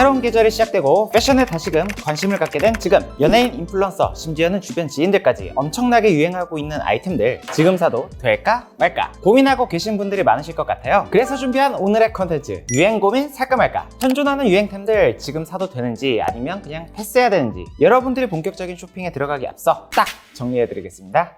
새로운 계절이 시작되고 패션에 다시금 관심을 갖게 된 지금, 연예인, 인플루언서, 심지어는 주변 지인들까지 엄청나게 유행하고 있는 아이템들 지금 사도 될까 말까 고민하고 계신 분들이 많으실 것 같아요. 그래서 준비한 오늘의 컨텐츠, 유행 고민 살까 말까. 현존하는 유행템들 지금 사도 되는지 아니면 그냥 패스해야 되는지, 여러분들이 본격적인 쇼핑에 들어가기 앞서 딱 정리해드리겠습니다.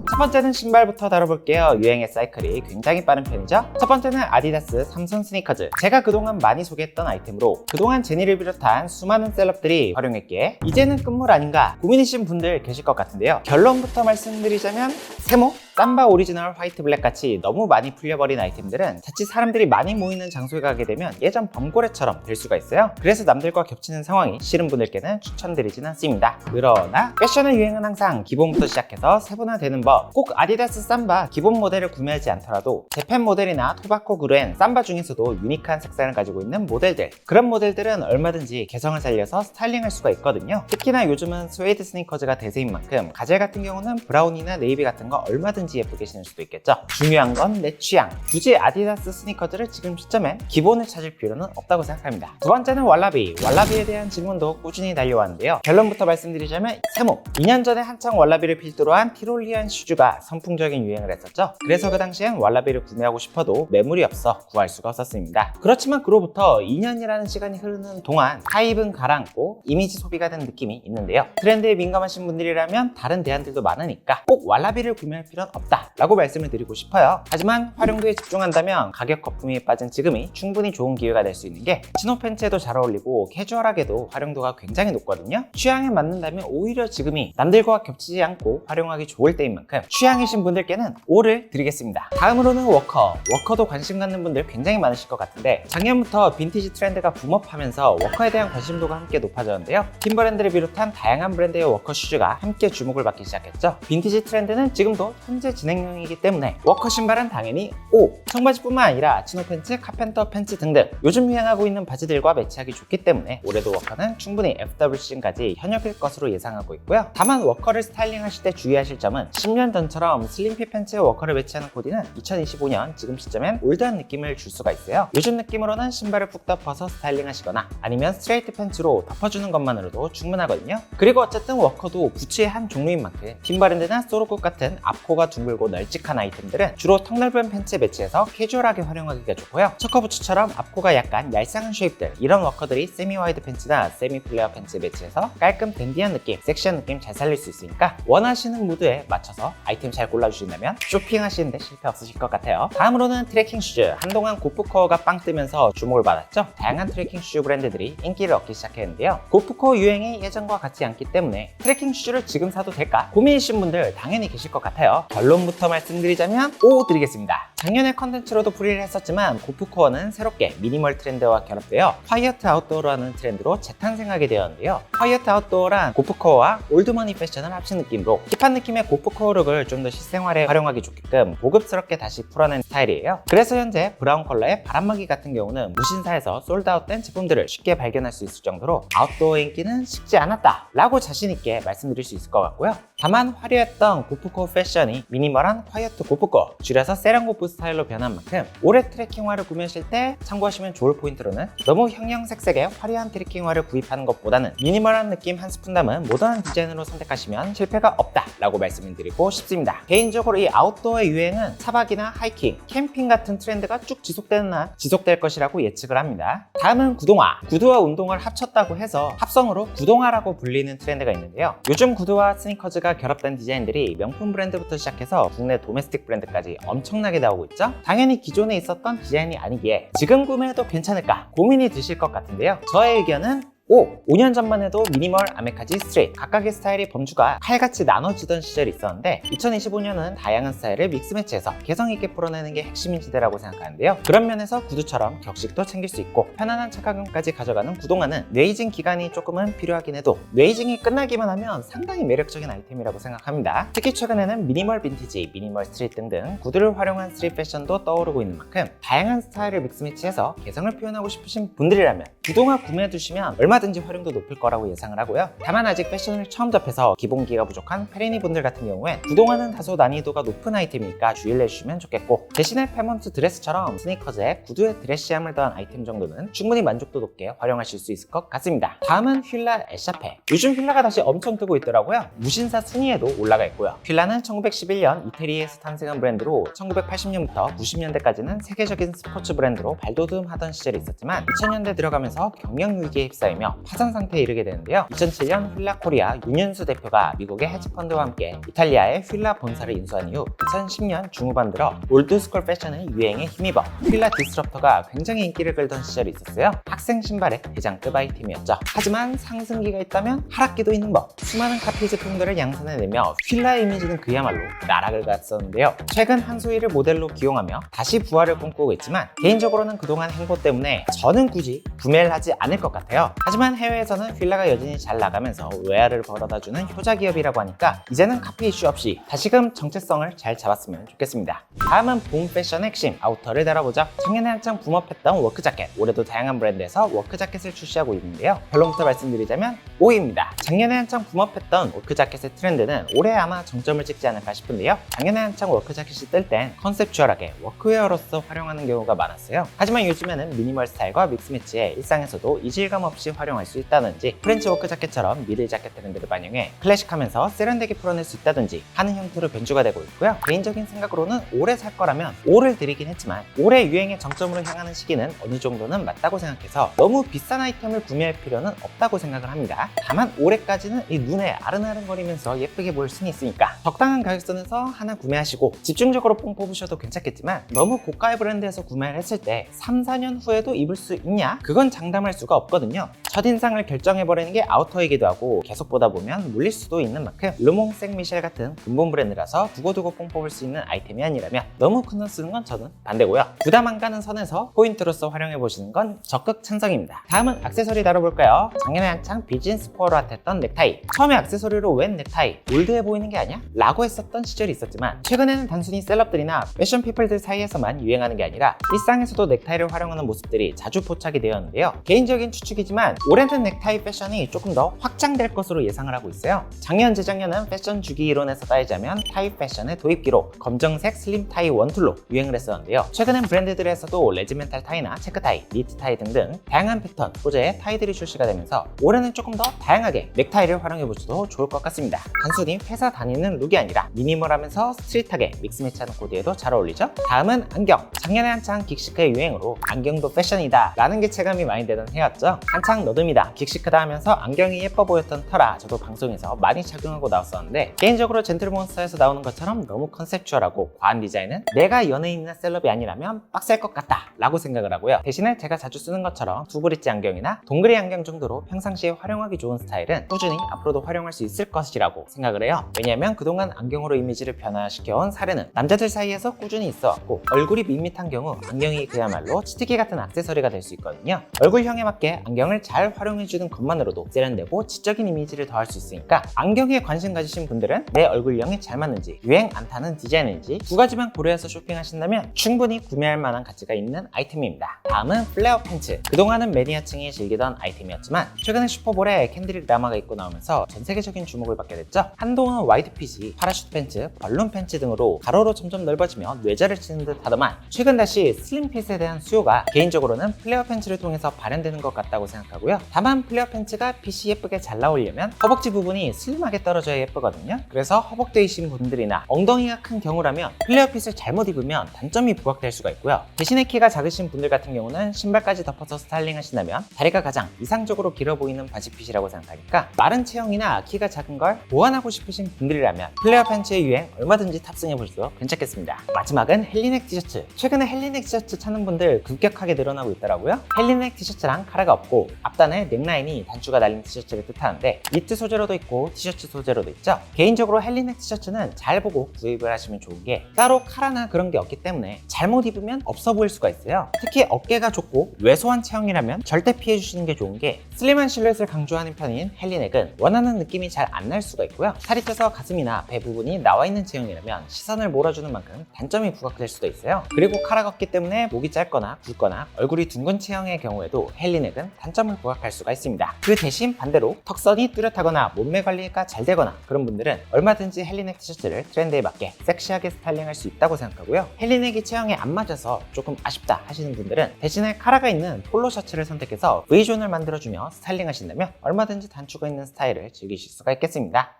첫 번째는 신발부터 다뤄볼게요. 유행의 사이클이 굉장히 빠른 편이죠. 첫 번째는 아디다스 삼선 스니커즈. 제가 그동안 많이 소개했던 아이템으로 그동안 제니를 비롯한 수많은 셀럽들이 활용했기에 이제는 끝물 아닌가 고민이신 분들 계실 것 같은데요. 결론부터 말씀드리자면 세모, 삼바 오리지널 화이트 블랙 같이 너무 많이 풀려버린 아이템들은 자칫 사람들이 많이 모이는 장소에 가게 되면 예전 범고래처럼 될 수가 있어요. 그래서 남들과 겹치는 상황이 싫은 분들께는 추천드리진 않습니다. 그러나 패션의 유행은 항상 기본부터 시작해서 세분화되는 법. 꼭 아디다스 삼바 기본 모델을 구매하지 않더라도 재팬 모델이나 토바코 그루엔 삼바 중에서도 유니크한 색상을 가지고 있는 모델들, 그런 모델들은 얼마든지 개성을 살려서 스타일링할 수가 있거든요. 특히나 요즘은 스웨이드 스니커즈가 대세인 만큼 가젤 같은 경우는 브라운이나 네이비 같은 거 얼마든지 예쁘게 신을 수도 있겠죠. 중요한 건 내 취향. 굳이 아디다스 스니커즈를 지금 시점엔 기본을 찾을 필요는 없다고 생각합니다. 두 번째는 왈라비. 왈라비에 대한 질문도 꾸준히 달려왔는데요. 결론부터 말씀드리자면 세모. 2년 전에 한창 왈라비를 필두로 한 티롤리안 슈즈가 선풍적인 유행을 했었죠. 그래서 그 당시엔 왈라비를 구매하고 싶어도 매물이 없어 구할 수가 없었습니다. 그렇지만 그로부터 2년이라는 시간이 흐르는 동안 하입은 가라앉고 이미지 소비가 된 느낌이 있는데요. 트렌드에 민감하신 분들이라면 다른 대안들도 많으니까 꼭 왈라비를 구매할 필요는 없다 라고 말씀을 드리고 싶어요. 하지만 활용도에 집중한다면 가격 거품이 빠진 지금이 충분히 좋은 기회가 될 수 있는 게 치노 팬츠에도 잘 어울리고 캐주얼하게도 활용도가 굉장히 높거든요. 취향에 맞는다면 오히려 지금이 남들과 겹치지 않고 활용하기 좋을 때인 만큼 취향이신 분들께는 5를 드리겠습니다. 다음으로는 워커. 워커도 관심 갖는 분들 굉장히 많으실 것 같은데 작년부터 빈티지 트렌드가 붐업하면서 워커에 대한 관심도가 함께 높아졌는데요. 팀버랜드를 비롯한 다양한 브랜드의 워커 슈즈가 함께 주목을 받기 시작했죠. 빈티지 트렌드는 지금도 현재 진행형이기 때문에 워커 신발은 당연히 5. 청바지뿐만 아니라 치노 팬츠, 카펜터 팬츠 등등 요즘 유행하고 있는 바지들과 매치하기 좋기 때문에 올해도 워커는 충분히 FWC까지 현역일 것으로 예상하고 있고요. 다만 워커를 스타일링하실 때 주의하실 점은 10년 전처럼 슬림핏 팬츠에 워커를 매치하는 코디는 2025년 지금 시점엔 올드한 느낌을 줄 수가 있어요. 요즘 느낌으로는 신발을 푹 덮어서 스타일링 하시거나 아니면 스트레이트 팬츠로 덮어주는 것만으로도 충분하거든요. 그리고 어쨌든 워커도 부츠의 한 종류인 만큼 팀버랜드나 소로굿 같은 앞코가 둥글고 널찍한 아이템들은 주로 턱 넓은 팬츠에 매치해서 캐주얼하게 활용하기가 좋고요. 초커 부츠처럼 앞코가 약간 얄쌍한 쉐입들, 이런 워커들이 세미 와이드 팬츠나 세미 플레어 팬츠에 매치해서 깔끔 댄디한 느낌, 섹시한 느낌 잘 살릴 수 있으니까 원하시는 무드에 맞춰서 아이템 잘 골라주신다면 쇼핑하시는데 실패 없으실 것 같아요. 다음으로는 트레킹 슈즈. 한동안 고프코어가 빵 뜨면서 주목을 받았죠. 다양한 트레킹 슈즈 브랜드들이 인기를 얻기 시작했는데요. 고프코어 유행이 예전과 같지 않기 때문에 트레킹 슈즈를 지금 사도 될까 고민이신 분들 당연히 계실 것 같아요. 결론부터 말씀드리자면 5 드리겠습니다. 작년에 컨텐츠로도 풀이를 했었지만 고프코어는 새롭게 미니멀 트렌드와 결합되어 콰이어트 아웃도어라는 트렌드로 재탄생하게 되었는데요. 콰이어트 아웃도어란 고프코어와 올드머니 패션을 합친 느낌으로 힙한 느낌의 고프코어 룩을 좀 더 실생활에 활용하기 좋게끔 고급스럽게 다시 풀어낸 스타일이에요. 그래서 현재 브라운 컬러의 바람막이 같은 경우는 무신사에서 솔드아웃된 제품들을 쉽게 발견할 수 있을 정도로 아웃도어 인기는 식지 않았다 라고 자신있게 말씀드릴 수 있을 것 같고요. 다만 화려했던 고프코어 패션이 미니멀한 콰이어트 고프코어, 줄여서 세련고프 스타일로 변한 만큼 올해 트레킹화를 구매하실 때 참고하시면 좋을 포인트로는 너무 형형색색의 화려한 트레킹화를 구입하는 것보다는 미니멀한 느낌 한 스푼 담은 모던한 디자인으로 선택하시면 실패가 없다 라고 말씀을 드리고 싶습니다. 개인적으로 이 아웃도어의 유행은 차박이나 하이킹, 캠핑 같은 트렌드가 쭉 지속될 것이라고 예측을 합니다. 다음은 구동화. 구두와 운동을 합쳤다고 해서 합성으로 구동화라고 불리는 트렌드가 있는데요. 요즘 구두와 스니커즈가 결합된 디자인들이 명품 브랜드부터 시작해서 국내 도메스틱 브랜드까지 엄청나게 나오고 있죠. 당연히 기존에 있었던 디자인이 아니기에 지금 구매해도 괜찮을까 고민이 드실 것 같은데요. 저의 의견은 5년 전만 해도 미니멀, 아메카지, 스트레이트 각각의 스타일이 범주가 칼같이 나눠지던 시절이 있었는데 2025년은 다양한 스타일을 믹스매치해서 개성있게 풀어내는 게 핵심인 시대라고 생각하는데요. 그런 면에서 구두처럼 격식도 챙길 수 있고 편안한 착화감까지 가져가는 구동화는 뇌이징 기간이 조금은 필요하긴 해도 뇌이징이 끝나기만 하면 상당히 매력적인 아이템이라고 생각합니다. 특히 최근에는 미니멀 빈티지, 미니멀 스트릿 등등 구두를 활용한 스트릿 패션도 떠오르고 있는 만큼 다양한 스타일을 믹스매치해서 개성을 표현하고 싶으신 분들이라면 구동화 구매해두시면 얼마 얼마든지 활용도 높을 거라고 예상을 하고요. 다만 아직 패션을 처음 접해서 기본기가 부족한 페리니 분들 같은 경우엔 구동하는 다소 난이도가 높은 아이템이니까 주의를 해주시면 좋겠고, 대신에 페먼트 드레스처럼 스니커즈에 구두에 드레시함을 더한 아이템 정도는 충분히 만족도 높게 활용하실 수 있을 것 같습니다. 다음은 휠라 에샤페. 요즘 휠라가 다시 엄청 뜨고 있더라고요. 무신사 순위에도 올라가 있고요. 휠라는 1911년 이태리에서 탄생한 브랜드로 1980년부터 90년대까지는 세계적인 스포츠 브랜드로 발돋움하던 시절이 있었지만 2000년대 들어가면서 경영 위기에 휩싸이며 파산 상태에 이르게 되는데요. 2007년 휠라 코리아 윤윤수 대표가 미국의 헤지펀드와 함께 이탈리아의 휠라 본사를 인수한 이후 2010년 중후반 들어 올드스쿨 패션의 유행에 힘입어 휠라 디스럽터가 굉장히 인기를 끌던 시절이 있었어요. 학생 신발의 대장급 아이템이었죠. 하지만 상승기가 있다면 하락기도 있는 법. 수많은 카피 제품들을 양산해내며 휠라의 이미지는 그야말로 나락을 갔었는데요. 최근 한소희를 모델로 기용하며 다시 부활을 꿈꾸고 있지만 개인적으로는 그동안 행보 때문에 저는 굳이 구매를 하지 않을 것 같아요. 하지만 해외에서는 휠라가 여전히 잘 나가면서 외화를 벌어다주는 효자 기업이라고 하니까 이제는 카피 이슈 없이 다시금 정체성을 잘 잡았으면 좋겠습니다. 다음은 봄 패션 핵심 아우터를 다뤄보죠. 작년에 한창 붐업했던 워크 자켓, 올해도 다양한 브랜드에서 워크 자켓을 출시하고 있는데요. 결론부터 말씀드리자면 5위입니다. 작년에 한창 붐업했던 워크 자켓의 트렌드는 올해 아마 정점을 찍지 않을까 싶은데요. 작년에 한창 워크 자켓이 뜰 땐 컨셉추얼하게 워크웨어로서 활용하는 경우가 많았어요. 하지만 요즘에는 미니멀 스타일과 믹스매치에 일상에서도 이질감 없이 활용할 수 있다든지, 프렌치 워크 자켓처럼 미들 자켓 트렌드를 반영해 클래식하면서 세련되게 풀어낼 수 있다든지 하는 형태로 변주가 되고 있고요. 개인적인 생각으로는 올해 살 거라면 5를 드리긴 했지만 올해 유행의 정점으로 향하는 시기는 어느 정도는 맞다고 생각해서 너무 비싼 아이템을 구매할 필요는 없다고 생각을 합니다. 다만 올해까지는 이 눈에 아른아른거리면서 예쁘게 보일 수는 있으니까 적당한 가격선에서 하나 구매하시고 집중적으로 뽕 뽑으셔도 괜찮겠지만, 너무 고가의 브랜드에서 구매를 했을 때 3, 4년 후에도 입을 수 있냐? 그건 장담할 수가 없거든요. 첫인상을 결정해버리는 게 아우터이기도 하고 계속 보다 보면 물릴 수도 있는 만큼 르몽 생미셸 같은 근본 브랜드라서 두고두고 뽕 뽑을 수 있는 아이템이 아니라면 너무 큰 돈 쓰는 건 저는 반대고요. 부담 안 가는 선에서 포인트로서 활용해보시는 건 적극 찬성입니다. 다음은 액세서리 다뤄볼까요? 작년에 한창 비즈니스 포어로 핫했던 넥타이. 처음에 액세서리로 웬 넥타이? 올드해 보이는 게 아니야? 라고 했었던 시절이 있었지만 최근에는 단순히 셀럽들이나 패션 피플들 사이에서만 유행하는 게 아니라 일상에서도 넥타이를 활용하는 모습들이 자주 포착이 되었는데요. 개인적인 추측이지만 올해는 넥타이 패션이 조금 더 확장될 것으로 예상을 하고 있어요. 작년, 재작년은 패션 주기 이론에서 따지자면 타이 패션의 도입기로 검정색 슬림 타이 원툴로 유행을 했었는데요. 최근엔 브랜드들에서도 레지멘탈 타이나 체크 타이, 니트 타이 등등 다양한 패턴, 소재의 타이들이 출시가 되면서 올해는 조금 더 다양하게 넥타이를 활용해보셔도 좋을 것 같습니다. 단순히 회사 다니는 룩이 아니라 미니멀하면서 스트릿하게 믹스매치하는 코디에도 잘 어울리죠? 다음은 안경. 작년에 한창 긱시크의 유행으로 안경도 패션이다 라는 게 체감이 많이 되던 해였죠. 한창 너듬이다, 긱시크다 하면서 안경이 예뻐 보였던 터라 저도 방송에서 많이 착용하고 나왔었는데, 개인적으로 젠틀몬스터에서 나오는 것처럼 너무 컨셉추얼하고 과한 디자인은 내가 연예인이나 셀럽이 아니라면 빡셀 것 같다 라고 생각을 하고요. 대신에 제가 자주 쓰는 것처럼 두브릿지 안경이나 동그리 안경 정도로 평상시에 활용하기 좋은 스타일은 꾸준히 앞으로도 활용할 수 있을 것이라고 생각을 해요. 왜냐하면 그동안 안경으로 이미지를 변화시켜온 사례는 남자들 사이에서 꾸준히 있어왔고, 얼굴이 밋밋한 경우 안경이 그야말로 치트키 같은 액세서리가 될 수 있거든요. 얼굴형에 맞게 안경을 잘 활용해주는 것만으로도 세련되고 지적인 이미지를 더할 수 있으니까 안경에 관심 가지신 분들은 내 얼굴형에 잘 맞는지, 유행 안 타는 디자인인지 두 가지만 고려해서 쇼핑하신다면 충분히 구매할 만한 가치가 있는 아이템입니다. 다음은 플레어 팬츠. 그동안은 매니아층이 즐기던 아이템이었지만 최근에 슈퍼볼에 캔드릭 라마가 입고 나오면서 전 세계적인 주목을 받게 됐죠. 한동안 와이드핏이 파라슈트 팬츠, 벌룬 팬츠 등으로 가로로 점점 넓어지며 뇌자를 치는 듯 하더만, 최근 다시 슬림핏에 대한 수요가 개인적으로는 플레어 팬츠를 통해서 발현되는 것 같다고 생각하고요. 다만 플레어 팬츠가 핏이 예쁘게 잘 나오려면 허벅지 부분이 슬림하게 떨어져야 예쁘거든요. 그래서 허벅대이신 분들이나 엉덩이가 큰 경우라면 플레어 핏을 잘못 입으면 단점이 부각될 수가 있고요. 대신에 키가 작으신 분들 같은 경우는 신발까지 덮어서 스타일링 하신다면 다리가 가장 이상적으로 길어 보이는 바지핏이라고 생각하니까, 마른 체형이나 키가 작은 걸 보완하고 싶으신 분들이라면 플레어 팬츠의 유행 얼마든지 탑승해보셔도 괜찮겠습니다. 마지막은 헬리넥 티셔츠. 최근에 헬리넥 티셔츠 찾는 분들 급격하게 늘어나고 있더라고요. 헬리넥 티셔츠랑 카라가 없고 앞단에 넥라인이 단추가 달린 티셔츠를 뜻하는데, 니트 소재로도 있고 티셔츠 소재로도 있죠. 개인적으로 헬리넥 티셔츠는 잘 보고 구입을 하시면 좋은 게, 따로 카라나 그런 게 없기 때문에 잘못 입으면 없어 보일 수가 있어요. 특히 어깨가 좁고 왜소한 체형이라면 절대 피해 주시는 게 좋은 게, 슬림한 실루엣을 강조하는 편인 헬리넥은 원하는 느낌이 잘 안 날 수가 있고요. 살이 쪄서 가슴이나 배 부분이 나와 있는 체형이라면 시선을 몰아주는 만큼 단점이 부각될 수도 있어요. 그리고 카라가 없기 때문에 목이 짧거나 굵거나 얼굴이 둥근 체형의 경우에도 헬리넥은 단점을 부각할 수가 있습니다. 그 대신 반대로 턱선이 뚜렷하거나 몸매 관리가 잘 되거나 그런 분들은 얼마든지 헬리넥 티셔츠를 트렌드에 맞게 섹시하게 스타일링할 수 있다고 생각하고요. 헬리넥이 체형에 안 맞아서 조금 아쉽다 하시는 분들은 대신에 카라가 있는 폴로 셔츠를 선택해서 V존을 만들어주며 스타일링 하신다면 얼마든지 단추가 있는 스타일을 즐기실 수가 있겠습니다.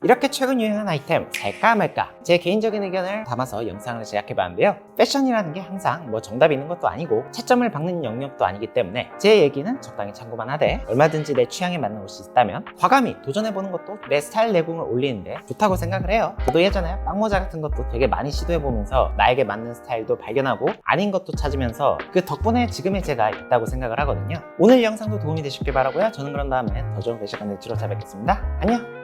이렇게 최근 유행한 아이템 살까 말까 제 개인적인 의견을 담아서 영상을 제작해봤는데요. 패션이라는 게 항상 뭐 정답이 있는 것도 아니고 채점을 박는 영역도 아니기 때문에 제 얘기는 적당히 참고만 하되 얼마든지 내 취향에 맞는 옷이 있다면 과감히 도전해보는 것도 내 스타일 내공을 올리는데 좋다고 생각을 해요. 저도 예전에 빵모자 같은 것도 되게 많이 시도해보면서 나에게 맞는 스타일도 발견하고 아닌 것도 찾으면서 그 덕분에 지금의 제가 있다고 생각을 하거든요. 오늘 영상도 도움이 되셨길 바라고요. 저는 그런 다음에 더 좋은 패션 컨텐츠로 찾아뵙겠습니다. 안녕!